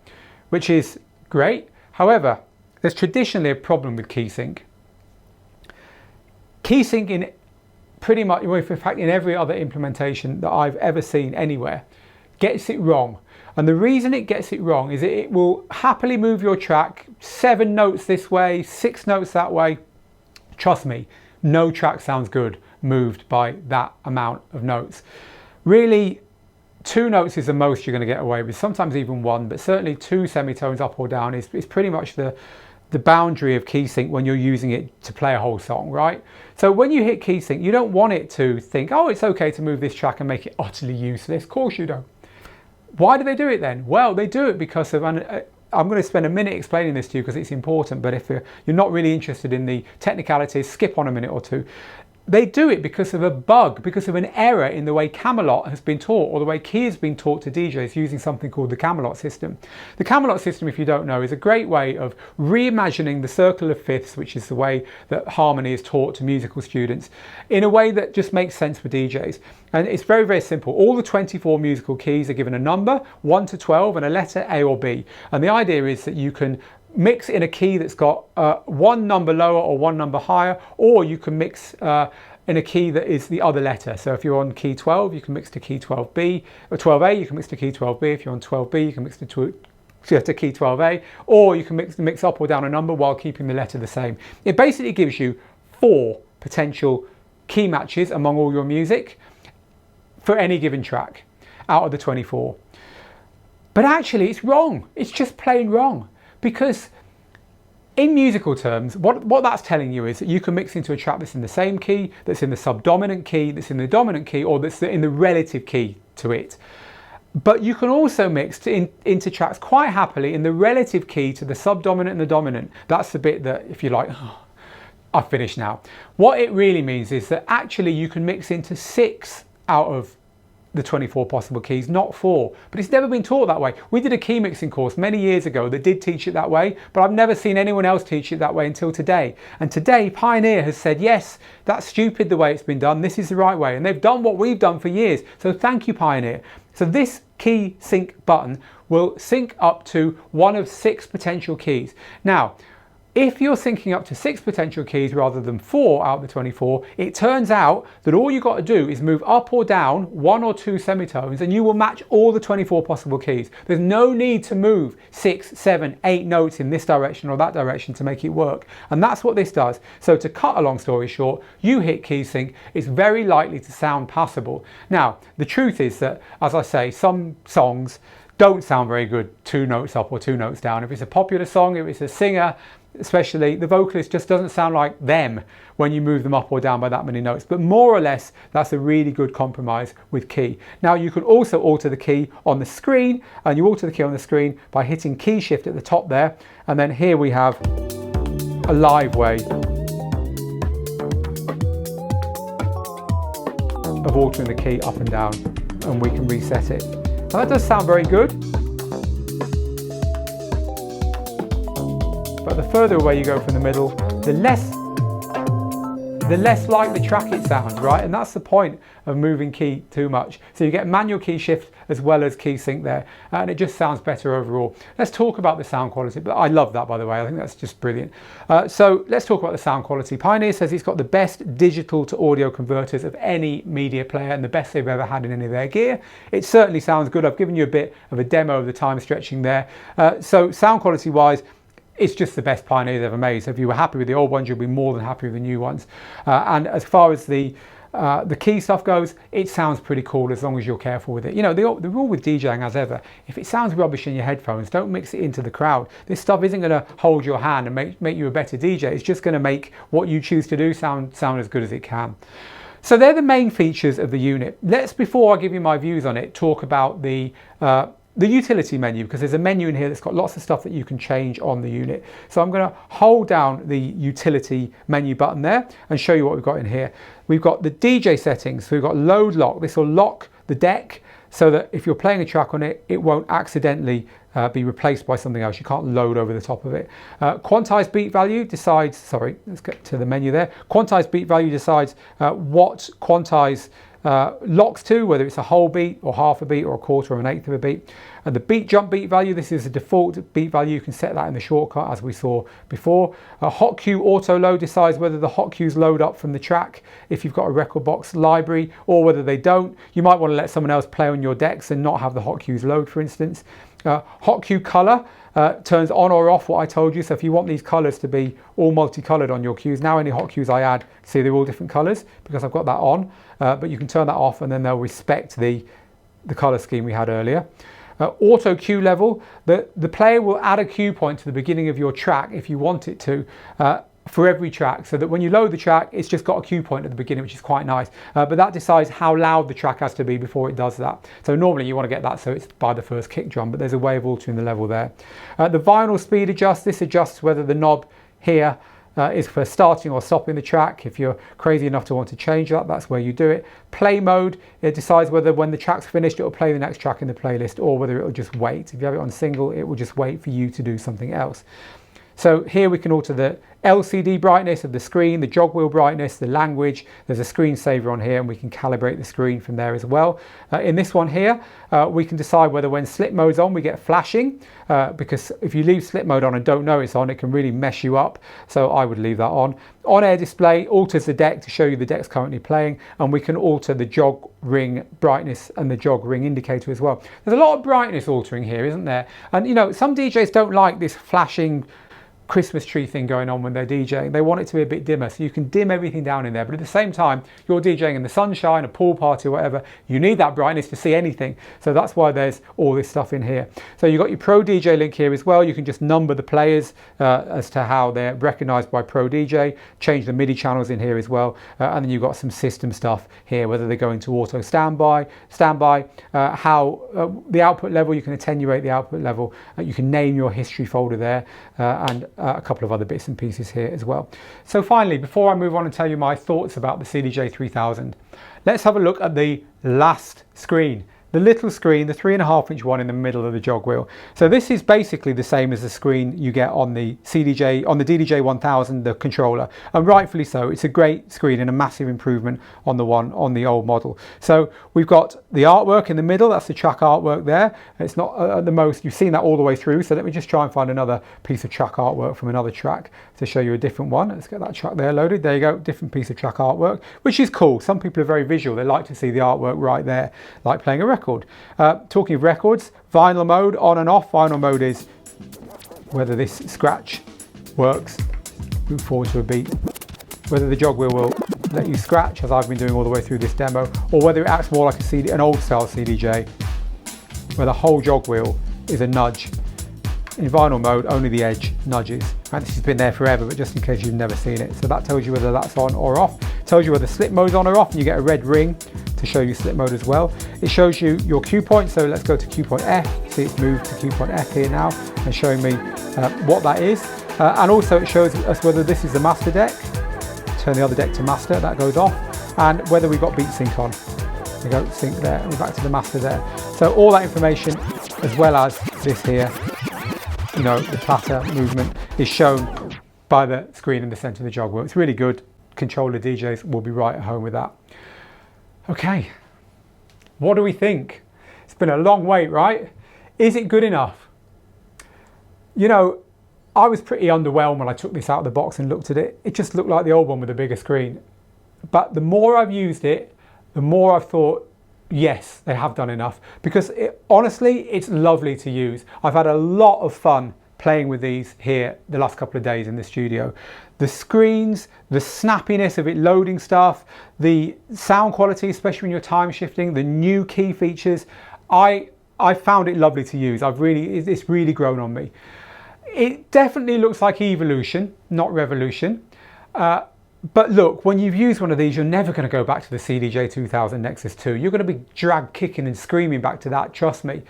A: which is great. However, there's traditionally a problem with key sync. Key sync in pretty much, in fact in every other implementation that I've ever seen anywhere, gets it wrong. And the reason it gets it wrong is it will happily move your track 7 notes this way, 6 notes that way. Trust me, no track sounds good moved by that amount of notes. Really, 2 notes is the most you're going to get away with, sometimes even 1, but certainly 2 semitones up or down is pretty much the boundary of key sync when you're using it to play a whole song, right? So when you hit key sync, you don't want it to think, oh, it's okay to move this track and make it utterly useless. Of course you don't. Why do they do it then? Well, they do it because of, and I'm going to spend a minute explaining this to you because it's important, but if you're not really interested in the technicalities, skip on a minute or two. They do it because of a bug, because of an error in the way Camelot has been taught, or the way key has been taught to DJs using something called the Camelot system. The Camelot system, if you don't know, is a great way of reimagining the circle of fifths, which is the way that harmony is taught to musical students, in a way that just makes sense for DJs. And it's very, very simple. All the 24 musical keys are given a number, 1 to 12, and a letter A or B. And the idea is that you can mix in a key that's got 1 number lower or 1 number higher, or you can mix in a key that is the other letter. So if you're on key 12, you can mix to key 12B, or 12A, you can mix to key 12B. If you're on 12B, you can mix to key 12A, or you can mix up or down a number while keeping the letter the same. It basically gives you 4 potential key matches among all your music for any given track out of the 24. But actually it's wrong. It's just plain wrong. Because in musical terms, what that's telling you is that you can mix into a track that's in the same key, that's in the subdominant key, that's in the dominant key, or that's in the relative key to it. But you can also mix into tracks quite happily in the relative key to the subdominant and the dominant. That's the bit that, if you like, oh, I've finished now. What it really means is that actually you can mix into 6 out of the 24 possible keys, not 4. But it's never been taught that way. We did a key mixing course many years ago that did teach it that way, but I've never seen anyone else teach it that way until today. And today, Pioneer has said, yes, that's stupid the way it's been done. This is the right way. And they've done what we've done for years. So thank you, Pioneer. So this key sync button will sync up to 1 of 6 potential keys. Now, if you're syncing up to 6 potential keys rather than 4 out of the 24, it turns out that all you've got to do is move up or down 1 or 2 semitones and you will match all the 24 possible keys. There's no need to move 6, 7, 8 notes in this direction or that direction to make it work. And that's what this does. So to cut a long story short, you hit key sync, it's very likely to sound passable. Now, the truth is that, as I say, some songs don't sound very good 2 notes up or 2 notes down. If it's a popular song, if it's a singer, especially, the vocalist just doesn't sound like them when you move them up or down by that many notes. But more or less, that's a really good compromise with key. Now you can also alter the key on the screen, and you alter the key on the screen by hitting key shift at the top there. And then here we have a live way of altering the key up and down, and we can reset it. Now that does sound very good. But the further away you go from the middle, the less like the track it sounds, right? And that's the point of moving key too much. So you get manual key shift as well as key sync there, and it just sounds better overall. Let's talk about the sound quality. But I love that, by the way. I think that's just brilliant. So let's talk about the sound quality. Pioneer says it's got the best digital to audio converters of any media player and the best they've ever had in any of their gear. It certainly sounds good. I've given you a bit of a demo of the time stretching there. So sound quality wise, it's just the best Pioneer's ever made. So if you were happy with the old ones, you'll be more than happy with the new ones. And as far as the key stuff goes, it sounds pretty cool as long as you're careful with it. You know, the rule with DJing, as ever, if it sounds rubbish in your headphones, don't mix it into the crowd. This stuff isn't going to hold your hand and make you a better DJ. It's just going to make what you choose to do sound as good as it can. So they're the main features of the unit. Let's, before I give you my views on it, talk about the the utility menu, because there's a menu in here that's got lots of stuff that you can change on the unit. So I'm going to hold down the utility menu button there and show you what we've got in here. We've got the DJ settings. So we've got load lock. This will lock the deck so that if you're playing a track on it, it won't accidentally be replaced by something else. You can't load over the top of it. Quantized beat value decides, sorry, let's get to the menu there. Quantized beat value decides what quantize locks to, whether it's a whole beat or half a beat or a quarter or an eighth of a beat. And the beat jump beat value, this is a default beat value. You can set that in the shortcut as we saw before. A hot cue auto load decides whether the hot cues load up from the track if you've got a record box library, or whether they don't. You might want to let someone else play on your decks and not have the hot cues load, for instance. Hot cue color turns on or off what I told you. So if you want these colors to be all multicolored on your cues, now any hot cues I add, see they're all different colors because I've got that on, but you can turn that off and then they'll respect the color scheme we had earlier. Auto cue level, the player will add a cue point to the beginning of your track if you want it to, for every track, so that when you load the track, it's just got a cue point at the beginning, which is quite nice. But that decides how loud the track has to be before it does that. So normally you want to get that so it's by the first kick drum, but there's a way of altering the level there. The vinyl speed adjust, this adjusts whether the knob here is for starting or stopping the track. If you're crazy enough to want to change that, that's where you do it. Play mode, it decides whether when the track's finished, it'll play the next track in the playlist, or whether it'll just wait. If you have it on single, it will just wait for you to do something else. So here we can alter the LCD brightness of the screen, the jogwheel brightness, the language. There's a screensaver on here and we can calibrate the screen from there as well. In this one here, we can decide whether when slip mode's on, we get flashing, because if you leave slip mode on and don't know it's on, it can really mess you up. So I would leave that on. On-air display alters the deck to show you the deck's currently playing, and we can alter the jog ring brightness and the jog ring indicator as well. There's a lot of brightness altering here, isn't there? And you know, some DJs don't like this flashing Christmas tree thing going on when they're DJing. They want it to be a bit dimmer, so you can dim everything down in there, but at the same time you're DJing in the sunshine, a pool party or whatever, you need that brightness to see anything. So that's why there's all this stuff in here. So you've got your Pro DJ link here as well. You can just number the players as to how they're recognized by Pro DJ, change the MIDI channels in here as well, and then you've got some system stuff here, whether they're going to auto standby, how the output level, you can attenuate the output level, you can name your history folder there, and a couple of other bits and pieces here as well. So finally, before I move on and tell you my thoughts about the CDJ-3000, let's have a look at the last screen. The little screen, the 3.5-inch one in the middle of the jogwheel. So this is basically the same as the screen you get on the DDJ-1000, the controller, and rightfully so. It's a great screen and a massive improvement on the one on the old model. So we've got the artwork in the middle, that's the track artwork there. It's not at the most, you've seen that all the way through, so let me just try and find another piece of track artwork from another track to show you a different one. Let's get that track there loaded. There you go, different piece of track artwork, which is cool. Some people are very visual, they like to see the artwork right there, like playing a record. Talking of records, vinyl mode, on and off. Vinyl mode is whether this scratch works, move forward to a beat, whether the jogwheel will let you scratch, as I've been doing all the way through this demo, or whether it acts more like an old style CDJ, where the whole jogwheel is a nudge. In vinyl mode, only the edge nudges. And this has been there forever, but just in case you've never seen it. So that tells you whether that's on or off. It tells you whether slip mode's on or off, and you get a red ring to show you slip mode as well. It shows you your cue point, so let's go to cue point F. See, it's moved to cue point F here now and showing me what that is. And also it shows us whether this is the master deck. Turn the other deck to master, that goes off. And whether we've got beat sync on. There we go, sync there, and we're back to the master there. So all that information, as well as this here, you know, the platter movement, is shown by the screen in the center of the jogwheel. It's really good. Controller DJs will be right at home with that. Okay, what do we think? It's been a long wait, right? Is it good enough? You know, I was pretty underwhelmed when I took this out of the box and looked at it. It just looked like the old one with a bigger screen. But the more I've used it, the more I've thought, yes, they have done enough, because honestly, it's lovely to use. I've had a lot of fun playing with these here the last couple of days in the studio. The screens, the snappiness of it loading stuff, the sound quality, especially when you're time shifting, the new key features, I found it lovely to use. It's really grown on me. It definitely looks like evolution, not revolution. But look, when you've used one of these, you're never going to go back to the CDJ-3000 Nexus 2. You're going to be dragged kicking and screaming back to that, trust me.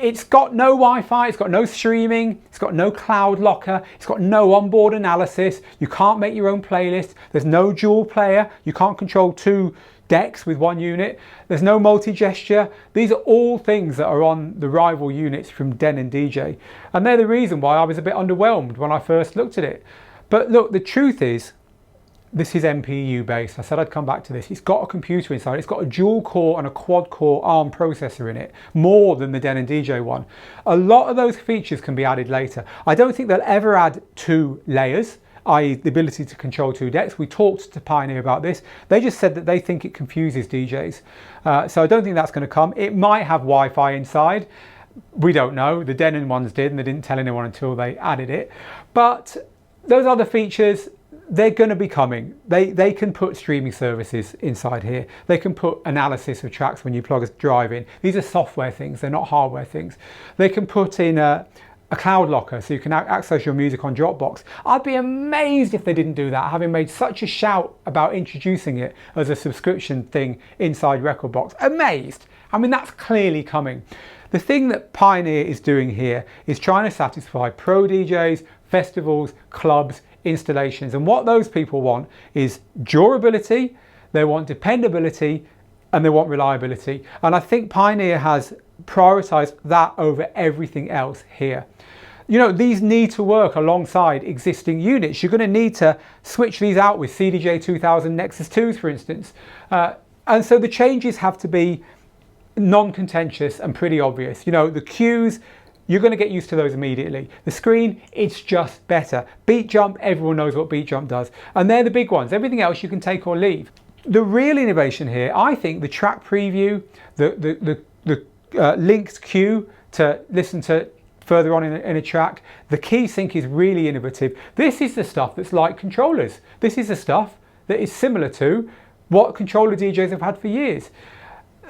A: It's got no Wi-Fi, it's got no streaming, it's got no cloud locker, it's got no onboard analysis, you can't make your own playlist, there's no dual player, you can't control 2 decks with 1 unit, there's no multi-gesture. These are all things that are on the rival units from Denon DJ, and they're the reason why I was a bit underwhelmed when I first looked at it. But look, the truth is, this is MPU based. I said I'd come back to this. It's got a computer inside. It's got a dual core and a quad core ARM processor in it, more than the Denon DJ one. A lot of those features can be added later. I don't think they'll ever add 2 layers, i.e. the ability to control 2 decks. We talked to Pioneer about this. They just said that they think it confuses DJs. So I don't think that's going to come. It might have Wi-Fi inside. We don't know. The Denon ones did, and they didn't tell anyone until they added it. But those other features, they're going to be coming. They can put streaming services inside here. They can put analysis of tracks when you plug a drive in. These are software things, they're not hardware things. They can put in a cloud locker so you can access your music on Dropbox. I'd be amazed if they didn't do that, having made such a shout about introducing it as a subscription thing inside Rekordbox. Amazed. I mean, that's clearly coming. The thing that Pioneer is doing here is trying to satisfy pro DJs, festivals, clubs, installations, and what those people want is durability, they want dependability, and they want reliability. And I think Pioneer has prioritized that over everything else here. You know, these need to work alongside existing units. You're going to need to switch these out with CDJ-3000 Nexus 2s, for instance. And so the changes have to be non-contentious and pretty obvious. You know, the cues, you're going to get used to those immediately. The screen, it's just better. Beat jump, everyone knows what beat jump does. And they're the big ones. Everything else you can take or leave. The real innovation here, I think the track preview, the linked cue to listen to further on in a track, the key sync is really innovative. This is the stuff that's like controllers. This is the stuff that is similar to what controller DJs have had for years.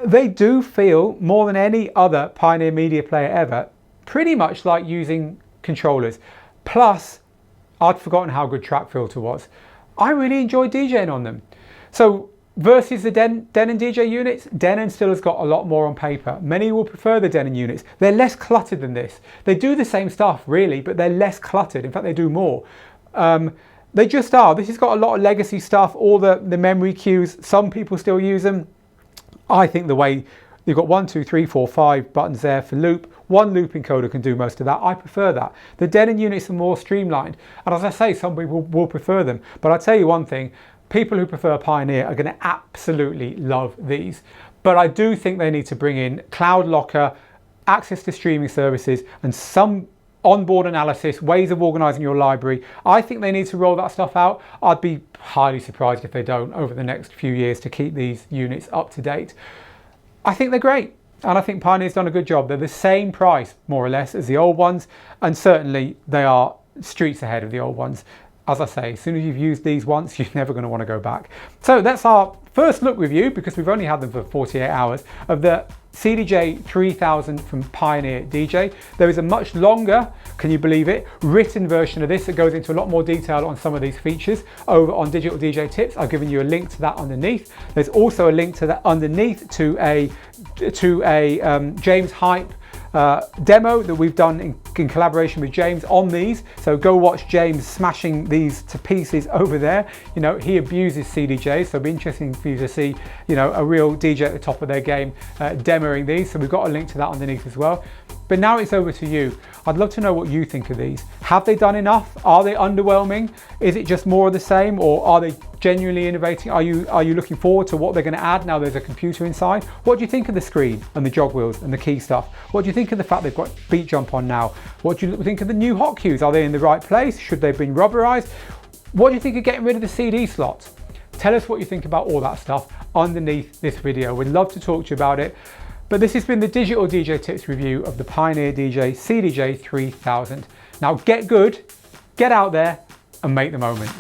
A: They do feel, more than any other Pioneer media player ever, pretty much like using controllers. Plus, I'd forgotten how good Track Filter was. I really enjoyed DJing on them. So versus the Denon DJ units, Denon still has got a lot more on paper. Many will prefer the Denon units. They're less cluttered than this. They do the same stuff really, but they're less cluttered. In fact, they do more. They just are. This has got a lot of legacy stuff, all the memory cues. Some people still use them. I think the way you've got 1, 2, 3, 4, 5 buttons there for loop. One loop encoder can do most of that. I prefer that. The Denon units are more streamlined. And as I say, some people will prefer them. But I'll tell you one thing, people who prefer Pioneer are going to absolutely love these. But I do think they need to bring in cloud locker, access to streaming services, and some onboard analysis, ways of organizing your library. I think they need to roll that stuff out. I'd be highly surprised if they don't over the next few years to keep these units up to date. I think they're great, and I think Pioneer's done a good job. They're the same price, more or less, as the old ones, and certainly they are streets ahead of the old ones. As I say, as soon as you've used these once, you're never going to want to go back. So that's our first look review, because we've only had them for 48 hours, of the CDJ-3000 from Pioneer DJ. There is a much longer, can you believe it, written version of this that goes into a lot more detail on some of these features over on Digital DJ Tips. I've given you a link to that underneath. There's also a link to that underneath to a James Hype demo that we've done in collaboration with James on these. So go watch James smashing these to pieces over there. You know, he abuses CDJs, so it'll be interesting for you to see, you know, a real DJ at the top of their game demoing these. So we've got a link to that underneath as well. But now it's over to you. I'd love to know what you think of these. Have they done enough? Are they underwhelming? Is it just more of the same, or are they genuinely innovating? Are you looking forward to what they're going to add now there's a computer inside? What do you think of the screen and the jog wheels and the key stuff? What do you think of the fact they've got beat jump on now? What do you think of the new hot cues? Are they in the right place? Should they have been rubberized? What do you think of getting rid of the CD slot? Tell us what you think about all that stuff underneath this video. We'd love to talk to you about it. But this has been the Digital DJ Tips review of the Pioneer DJ CDJ-3000. Now get good, get out there and make the moment.